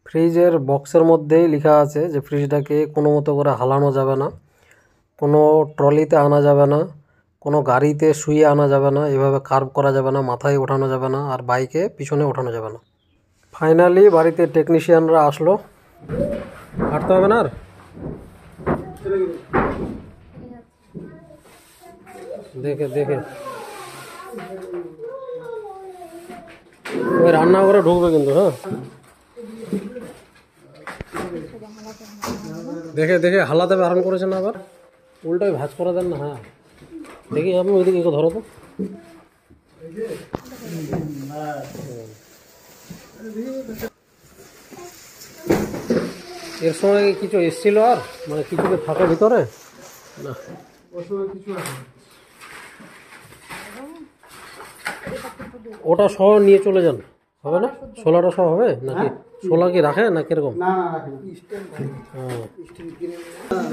ফ্রিজের বক্সের মধ্যেই লেখা আছে যে ফ্রিজটাকে কোনো মতো করে হালানো যাবে না, কোনো ট্রলিতে আনা যাবে না, কোনো গাড়িতে শুয়ে আনা যাবে না, এভাবে কার্ভ করা যাবে না, মাথায় ওঠানো যাবে না, আর বাইকে পিছনে ওঠানো যাবে না। ফাইনালি বাড়িতে টেকনিশিয়ানরা আসলো। হাঁটতে হবে না আর। দেখে দেখে ওই রান্নাঘরে ঢুকবে কিন্তু। হ্যাঁ, দেখে দেখে হালাতে বারণ করেছেন না, আবার উল্টাই ভাঁজ করে দেন না। হ্যাঁ, দেখি আপনি ওইদিকে একটু ধরো তো। এর সময় কিছু এসছিল আর মানে কিছু কি থাকে ভিতরে না? ওটা সহ নিয়ে চলে যান, হবে না? ছোলাটা সহ হবে নাকি? ছোলা কি রাখে না কিরকম?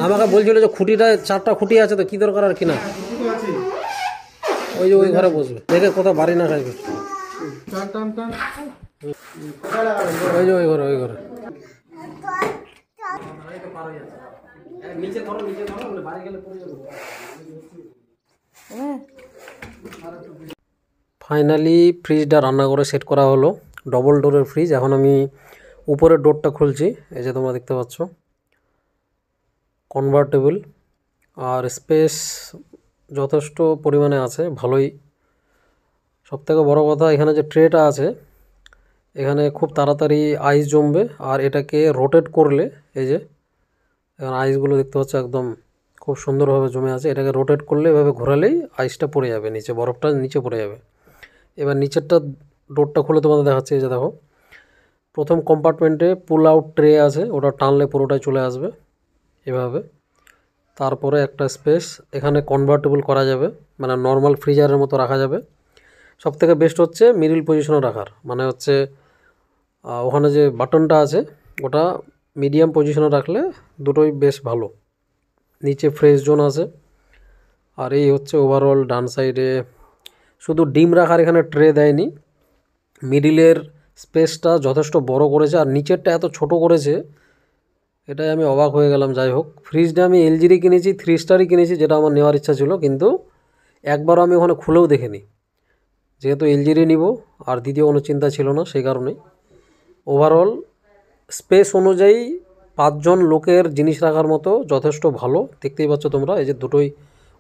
আমাকে বলছিল যে খুঁটিটা 4টা খুঁটি আছে, তো কি দরকার আর কিনা। ওই যে ওই ঘরে বসবে, দেখে কোথাও বাড়ি না খাইবে। ওই যে ওই ঘরে ওই ঘরে। ফাইনালি ফ্রিজটা রান্নাঘরে সেট করা হলো, ডবল ডোরের ফ্রিজ। এখন আমি উপরের ডোরটা খুলছি, এই যে তোমরা দেখতে পাচ্ছ, কনভার্টেবল, আর স্পেস যথেষ্ট পরিমাণে আছে, ভালোই। সবথেকে বড় কথা, এখানে যে ট্রেটা আছে এখানে খুব তাড়াতাড়ি আইস জমবে, আর এটাকে রোটেট করলে এই যে এখন আইসগুলো দেখতে পাচ্ছ একদম খুব সুন্দরভাবে জমে আছে। এটাকে রোটেট করলে এভাবে ঘোরালেই আইসটা পড়ে যাবে নিচে, বরফটা নিচে পড়ে যাবে। এবার নিচেরটা ডোরটা খুলে তোমাদের দেখাচ্ছি। এই যে দেখো, প্রথম কম্পার্টমেন্টে পুল আউট ট্রে আছে, ওটা টানলে পুরোটাই চলে আসবে এভাবে। তারপরে একটা স্পেস, এখানে কনভার্টেবল করা যাবে, মানে নর্মাল ফ্রিজারের মতো রাখা যাবে। সবথেকে বেস্ট হচ্ছে মিডিল পজিশনে রাখার, মানে হচ্ছে ওখানে যে বাটনটা আছে ওটা মিডিয়াম পজিশনে রাখলে দুটোই বেশ ভালো। নিচে ফ্রেশ জোন আছে, আর এই হচ্ছে ওভারঅল ডান সাইডে। শুধু ডিম রাখার এখানে ট্রে দেয়নি, মিডিলের স্পেসটা যথেষ্ট বড় করেছে, আর নিচেরটা এত ছোট করেছে, এটাই আমি অবাক হয়ে গেলাম। যাই হোক, ফ্রিজটা আমি এলজিরই কিনেছি, 3 স্টারই কিনেছি, যেটা আমার নেওয়ার ইচ্ছা ছিল, কিন্তু একবারও আমি ওখানে খুলেও দেখিনি, যেহেতু এলজিরই নিব আর দ্বিতীয় কোনো চিন্তা ছিল না, সেই কারণেই। ওভারঅল স্পেস অনুযায়ী 5 জন লোকের জিনিস রাখার মতো যথেষ্ট ভালো। দেখতেই পাচ্ছ তোমরা, এই যে দুটোই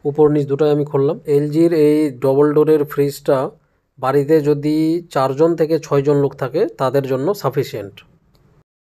উপর নিচ দুটোই আমি খুললাম। এলজির এই ডবল ডোরের ফ্রিজটা বাড়িতে যদি 4 জন থেকে 6 জন লোক থাকে তাদের জন্য সাফিসিয়েন্ট।